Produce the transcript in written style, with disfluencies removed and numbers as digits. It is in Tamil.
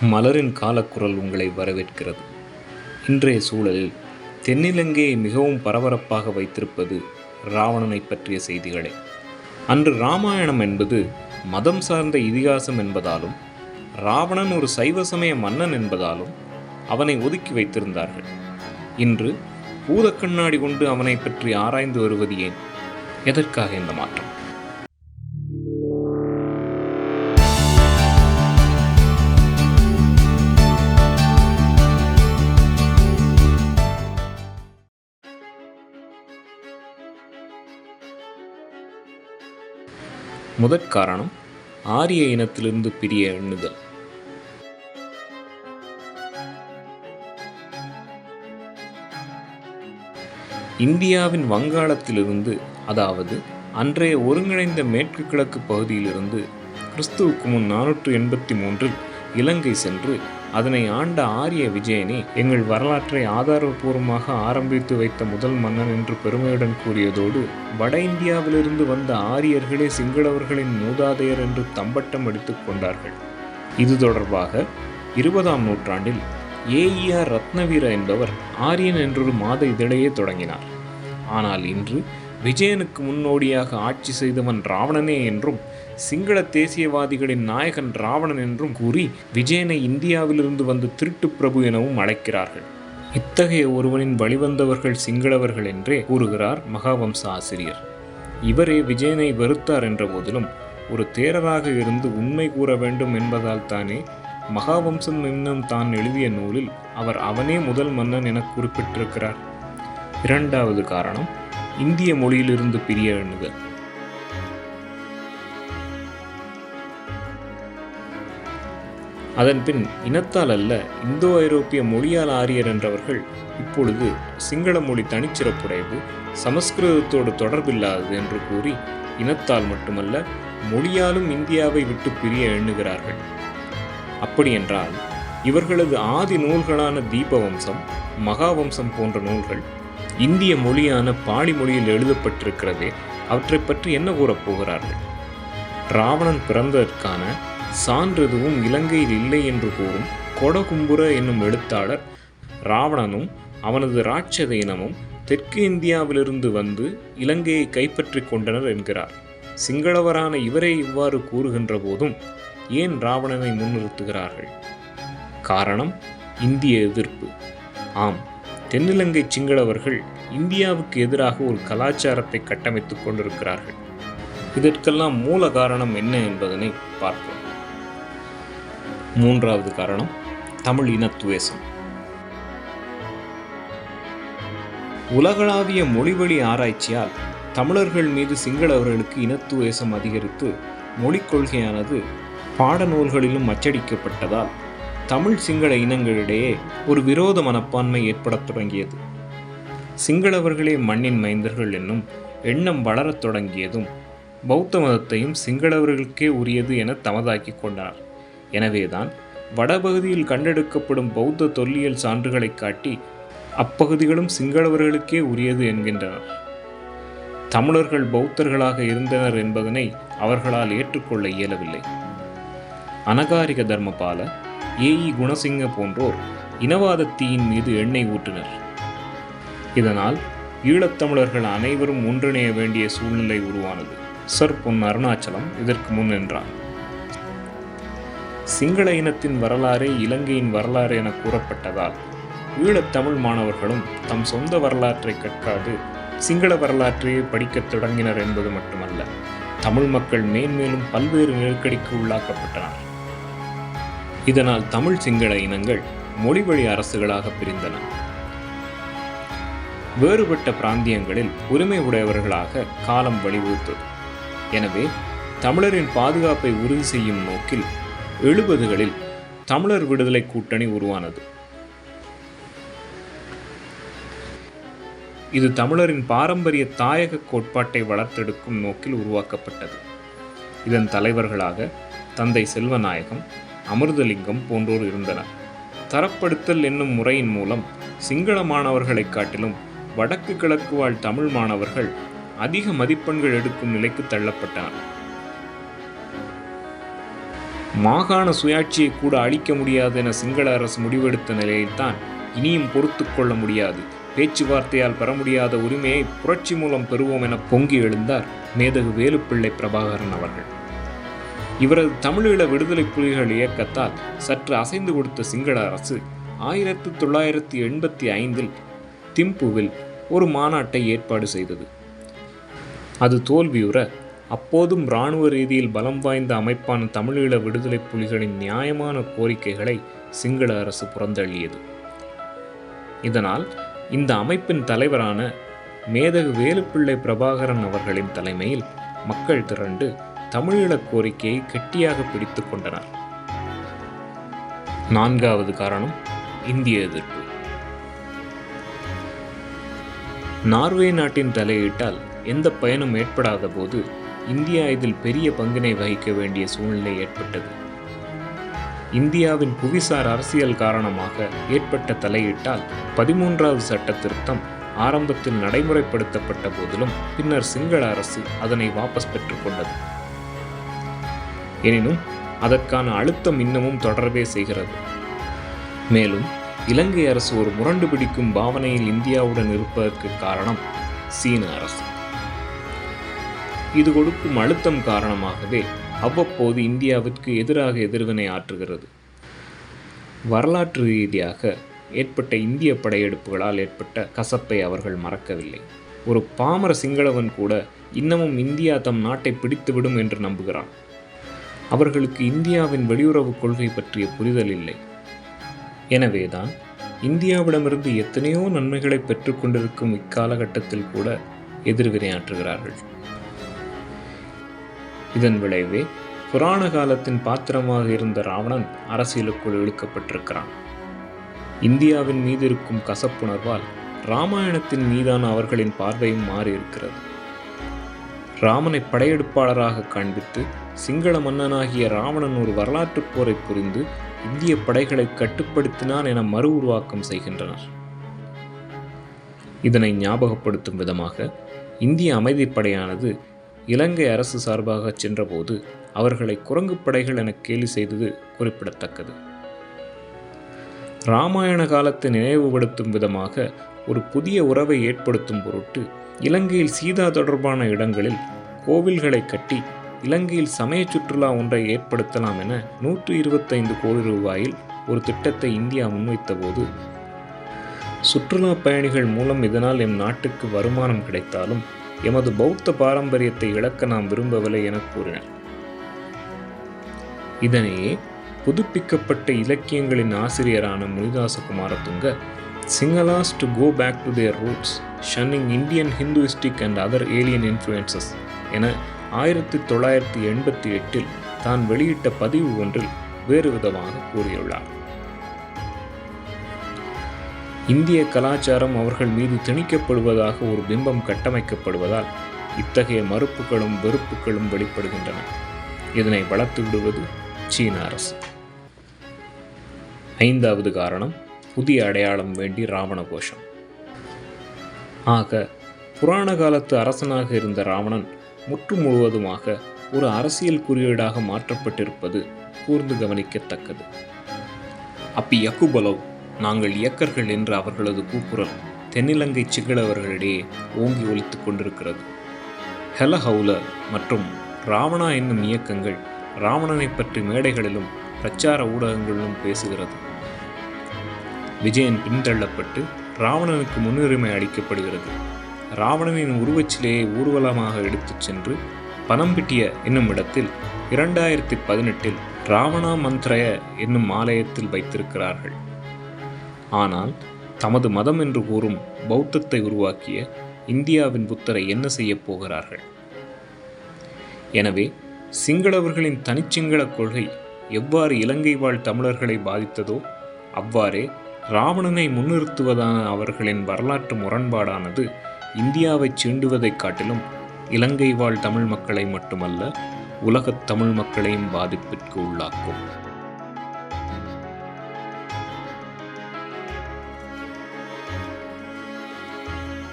மலரின் காலக்குரல் உங்களை வரவேற்கிறது. இன்றைய சூழலில் தென்னிலங்கையை மிகவும் பரபரப்பாக வைத்திருப்பது ராவணனை பற்றிய செய்திகளே. அன்று இராமாயணம் என்பது மதம் சார்ந்த இதிகாசம் என்பதாலும் ராவணன் ஒரு சைவ சமய மன்னன் என்பதாலும் அவனை ஒதுக்கி வைத்திருந்தார்கள். இன்று பூதக்கண்ணாடி கொண்டு அவனை பற்றி ஆராய்ந்து வருவது ஏன்? எதற்காக இந்த மாற்றம்? முதற் காரணம் ஆரிய இனத்திலிருந்து பிரிய எண்ணுதல். இந்தியாவின் வங்காளத்திலிருந்து, அதாவது அன்றைய ஒருங்கிணைந்த மேற்கு கிழக்கு பகுதியிலிருந்து கிறிஸ்துவுக்கு முன் 483 இலங்கை சென்று அதனை ஆண்ட ஆரிய விஜயனே எங்கள் வரலாற்றை ஆதாரபூர்வமாக ஆரம்பித்து வைத்த முதல் மன்னன் என்று பெருமையுடன் கூறியதோடு, வட இந்தியாவிலிருந்து வந்த ஆரியர்களே சிங்களவர்களின் மூதாதையர் என்று தம்பட்டம் அடித்துக் கொண்டார்கள். இது தொடர்பாக 20ஆம் நூற்றாண்டில் ஏஇஆர் ரத்னவீர என்பவர் ஆரியன் என்றொரு மாத இதழையே தொடங்கினார். ஆனால் இன்று விஜயனுக்கு முன்னோடியாக ஆட்சி செய்தவன் ராவணனே என்றும் சிங்கள தேசியவாதிகளின் நாயகன் ராவணன் என்றும் கூறி விஜயனை இந்தியாவிலிருந்து வந்த திருட்டு பிரபு எனவும் அழைக்கிறார்கள். இத்தகைய ஒருவனின் வழிவந்தவர்கள் சிங்களவர்கள் என்றே கூறுகிறார் மகாவம்ச ஆசிரியர். இவரே விஜயனை வெறுத்தார் என்ற போதிலும் ஒரு தேரராக இருந்து உண்மை கூற வேண்டும் என்பதால் தானே மகாவம்சம் என்னும் தான் எழுதிய நூலில் அவர் அவனே முதல் மன்னன் என குறிப்பிட்டிருக்கிறார். இரண்டாவது காரணம் இந்திய மொழியிலிருந்து பிரிய எண்ணுதல். அதன்பின் இனத்தால் அல்ல, இந்தோ ஐரோப்பிய மொழியால் ஆரியர் என்றவர்கள் இப்பொழுது சிங்கள மொழி தனிச்சிறப்புடையது, சமஸ்கிருதத்தோடு தொடர்பில்லாதது என்று கூறி இனத்தால் மட்டுமல்ல மொழியாலும் இந்தியாவை விட்டு பிரிய எண்ணுகிறார்கள். அப்படியென்றால் இவர்களது ஆதி நூல்களான தீபவம்சம், மகாவம்சம் போன்ற நூல்கள் இந்திய மொழியான பாலி மொழியில் எழுதப்பட்டிருக்கிறதே, அவற்றை பற்றி என்ன கூறப் போகிறார்கள்? ராவணன் பிறந்ததற்கான சான்றெதுவும் இலங்கையில் இல்லை என்று கூறும் கொடகும்புர என்னும் எழுத்தாளர் ராவணனும் அவனது ராட்சத இனமும் தெற்கு இந்தியாவிலிருந்து வந்து இலங்கையை கைப்பற்றி கொண்டனர் என்கிறார். சிங்களவரான இவரே இவ்வாறு கூறுகின்ற போதும் ஏன் ராவணனை முன்னிறுத்துகிறார்கள்? காரணம் இந்திய எதிர்ப்பு. ஆம், தென்னிலங்கை சிங்களவர்கள் இந்தியாவுக்கு எதிராக ஒரு கலாச்சாரத்தை கட்டமைத்துக் கொண்டிருக்கிறார்கள். இதற்கெல்லாம் மூல காரணம் என்ன என்பதனை பார்ப்போம். மூன்றாவது காரணம் தமிழ் இனத்துவேசம். உலகளாவிய மொழிவழி ஆராய்ச்சியால் தமிழர்கள் மீது சிங்களவர்களுக்கு இனத்துவேசம் அதிகரித்து மொழிக் கொள்கையானது பாடநூல்களிலும் அச்சடிக்கப்பட்டதால் தமிழ் சிங்கள இனங்களிடையே ஒரு விரோத மனப்பான்மை ஏற்படத் தொடங்கியது. சிங்களவர்களே மண்ணின் மைந்தர்கள் என்னும் எண்ணம் வளரத் தொடங்கியதும் பௌத்த மதத்தையும் சிங்களவர்களுக்கே உரியது என தமதாக்கி கொண்டனர். எனவேதான் வடபகுதியில் கண்டெடுக்கப்படும் பௌத்த தொல்லியல் சான்றுகளை காட்டி அப்பகுதிகளும் சிங்களவர்களுக்கே உரியது என்கின்றனர். தமிழர்கள் பௌத்தர்களாக இருந்தனர் என்பதனை அவர்களால் ஏற்றுக்கொள்ள இயலவில்லை. அனகாரிக தர்மபால, ஏஇ குணசிங்க போன்றோர் இனவாத தீயின் மீது எண்ணெய் ஊற்றினர். இதனால் ஈழத்தமிழர்கள் அனைவரும் ஒன்றிணைய வேண்டிய சூழ்நிலை உருவானது. சர் பொன் அருணாச்சலம் இதற்கு முன் என்றார். சிங்கள இனத்தின் வரலாறே இலங்கையின் வரலாறு என கூறப்பட்டதால் ஈழத்தமிழ் மாணவர்களும் தம் சொந்த வரலாற்றை கற்காது சிங்கள வரலாற்றையே படிக்கத் தொடங்கினர் என்பது மட்டுமல்ல, தமிழ் மக்கள் மேன்மேலும் பல்வேறு நெருக்கடிக்கு உள்ளாக்கப்பட்டனர். இதனால் தமிழ் சிங்கள இனங்கள் மொழிவழி அரசுகளாக பிரிந்தன. வேறுபட்ட பிராந்தியங்களில் உரிமை உடையவர்களாக காலம் வழிவகுத்தது. எனவே தமிழரின் பாதுகாப்பை உறுதி செய்யும் நோக்கில் 70களில் தமிழர் விடுதலை கூட்டணி உருவானது. இது தமிழரின் பாரம்பரிய தாயக கோட்பாட்டை வளர்த்தெடுக்கும் நோக்கில் உருவாக்கப்பட்டது. இதன் தலைவர்களாக தந்தை செல்வநாயகம், அமிர்தலிங்கம் போன்றோர் இருந்தனர். தரப்படுத்தல் என்னும் முறையின் மூலம் சிங்கள மாணவர்களை காட்டிலும் வடக்கு கிழக்கு வாழ் தமிழ் மாணவர்கள் அதிக மதிப்பெண்கள் எடுக்கும் நிலைக்கு தள்ளப்பட்டனர். மாகாண சுயாட்சியை கூட அளிக்க முடியாது என சிங்கள அரசு முடிவெடுத்த நிலையில்தான் இனியும் பொறுத்து கொள்ள முடியாது, பேச்சுவார்த்தையால் பெற முடியாத உரிமையை புரட்சி மூலம் பெறுவோம் என பொங்கி எழுந்தார் மேதகு வேலுப்பிள்ளை பிரபாகரன் அவர்கள். இவரது தமிழீழ விடுதலை புலிகள் இயக்கத்தால் சற்று அசைந்து கொடுத்த சிங்கள அரசு 1985 திம்புவில் ஒரு மாநாட்டை ஏற்பாடு செய்தது. அது தோல்வியுற அப்போதும் இராணுவ ரீதியில் பலம் வாய்ந்த அமைப்பான தமிழீழ விடுதலை புலிகளின் நியாயமான கோரிக்கைகளை சிங்கள அரசு புறந்தள்ளியது. இதனால் இந்த அமைப்பின் தலைவரான மேதகு வேலுப்பிள்ளை பிரபாகரன் அவர்களின் தலைமையில் மக்கள் திரண்டு தமிழீழ கோரிக்கையை கெட்டியாக பிடித்து கொண்டனர். 4வது காரணம் இந்திய எதிர்ப்பு. நார்வே நாட்டின் தலையீட்டால் எந்த பயனும் ஏற்படாத போது இந்தியா இதில் பெரிய பங்கினை வகிக்க வேண்டிய சூழ்நிலை ஏற்பட்டது. இந்தியாவின் புவிசார் அரசியல் காரணமாக ஏற்பட்ட தலையீட்டால் 13வது சட்ட திருத்தம் ஆரம்பத்தில் நடைமுறைப்படுத்தப்பட்ட போதிலும் பின்னர் சிங்கள அரசு அதனை வாபஸ் பெற்றுக்கொண்டது. எனினும் அதற்கான அழுத்தம் இன்னமும் தொடரவே செய்கிறது. மேலும் இலங்கை அரசு ஒரு முரண்டு பிடிக்கும் பாவனையில் இந்தியாவுடன் இருப்பதற்கு காரணம் சீன அரசு. இது கொடுக்கும் அழுத்தம் காரணமாகவே அவ்வப்போது இந்தியாவிற்கு எதிராக எதிர்வினை ஆற்றுகிறது. வரலாற்று ரீதியாக ஏற்பட்ட இந்திய படையெடுப்புகளால் ஏற்பட்ட கசப்பை அவர்கள் மறக்கவில்லை. ஒரு பாமர சிங்களவன் கூட இன்னமும் இந்தியா தம் நாட்டை பிடித்துவிடும் என்று நம்புகிறான். அவர்களுக்கு இந்தியாவின் வெளியுறவு கொள்கை பற்றிய புரிதல் இல்லை. எனவேதான் இந்தியாவிடமிருந்து எத்தனையோ நன்மைகளை பெற்றுக்கொண்டிருக்கும் இக்காலகட்டத்தில் கூட எதிர்வினையாற்றுகிறார்கள். இதன் விளைவே புராண காலத்தின் பாத்திரமாக இருந்த ராவணன் அரசியலுக்குள் இழுக்கப்பட்டிருக்கிறான். இந்தியாவின் மீது இருக்கும் கசப்புணர்வால் இராமாயணத்தின் மீதான அவர்களின் பார்வையும் மாறியிருக்கிறது. ராமனை படையெடுப்பாளராக காண்பித்து சிங்கள மன்னனாகிய ராவணன் ஒரு வரலாற்று போரை புரிந்து இந்திய படைகளை கட்டுப்படுத்தினான் என மறு உருவாக்கம் செய்கின்றனர். இதனை ஞாபகப்படுத்தும் விதமாக இந்திய அமைதிப்படையானது இலங்கை அரசு சார்பாக சென்றபோது அவர்களை குரங்கு படைகள் என கேலி செய்தது குறிப்பிடத்தக்கது. இராமாயண காலத்தை நினைவுபடுத்தும் விதமாக ஒரு புதிய உறவை ஏற்படுத்தும் பொருட்டு இலங்கையில் சீதா தொடர்பான இடங்களில் கோவில்களை கட்டி இலங்கையில் சமய சுற்றுலா ஒன்றை ஏற்படுத்தலாம் என 125 கோடி ரூபாயில் ஒரு திட்டத்தை இந்தியா முன்வைத்த போது, சுற்றுலா பயணிகள் மூலம் இதனால் எம் நாட்டுக்கு வருமானம் கிடைத்தாலும் எமது பௌத்த பாரம்பரியத்தை இழக்க நாம் விரும்பவில்லை என கூறினர். இதனையே புதுப்பிக்கப்பட்ட இலக்கியங்களின் ஆசிரியரான முனிதாச Kumaratunga Sinhalas to go back to their roots, shunning Indian Hinduistic and other alien influences என 1988 தான் வெளியிட்ட பதிவு ஒன்றில் வேறு விதமாக கூறியுள்ளார். இந்திய கலாச்சாரம் அவர்கள் மீது திணிக்கப்படுவதாக ஒரு பிம்பம் கட்டமைக்கப்படுவதால் இத்தகைய மறுப்புகளும் வெறுப்புகளும் வெளிப்படுகின்றன. இதனை வளர்த்து விடுவது சீன அரசு. 5வது காரணம் புதிய அடையாளம் வேண்டி ராவண கோஷம். ஆக புராண காலத்து அரசனாக இருந்த ராவணன் முற்று முழுவதுமாக ஒரு அரசியல் குறியீடாக மாற்றப்பட்டிருப்பது கூர்ந்து கவனிக்கத்தக்கது. அப்பி யக்குபலவ், நாங்கள் இயக்கர்கள் என்ற அவர்களது கூக்குரல் தென்னிலங்கை சிங்களவர்களிடையே ஓங்கி ஒலித்துக் கொண்டிருக்கிறது. ஹெலஹவுல மற்றும் ராவணா என்னும் இயக்கங்கள் ராவணனை பற்றி மேடைகளிலும் பிரச்சார ஊடகங்களிலும் பேசுகிறது. விஜயன் பின்தள்ளப்பட்டு ராவணனுக்கு முன்னுரிமை அளிக்கப்படுகிறது. ராவணனின் உருவச்சிலையை ஊர்வலமாக எடுத்துச் சென்று பனம்பிட்டிய என்னும் இடத்தில் 2018 ராவணா மந்திரய என்னும் ஆலயத்தில் வைத்திருக்கிறார்கள். ஆனால் தமது மதம் என்று கூறும் பௌத்தத்தை உருவாக்கிய இந்தியாவின் புத்தரை என்ன செய்யப் போகிறார்கள்? எனவே சிங்களவர்களின் தனிச்சிங்கள கொள்கை எவ்வாறு இலங்கை வாழ் தமிழர்களை பாதித்ததோ அவ்வாறே ராவணனை முன்னிறுத்துவதான அவர்களின் வரலாற்று முரண்பாடானது இந்தியாவை சீண்டுவதைக் காட்டிலும் இலங்கை வாழ் தமிழ் மக்களை மட்டுமல்ல உலகத் தமிழ் மக்களையும் பாதிப்பிற்கு உள்ளாக்கும்.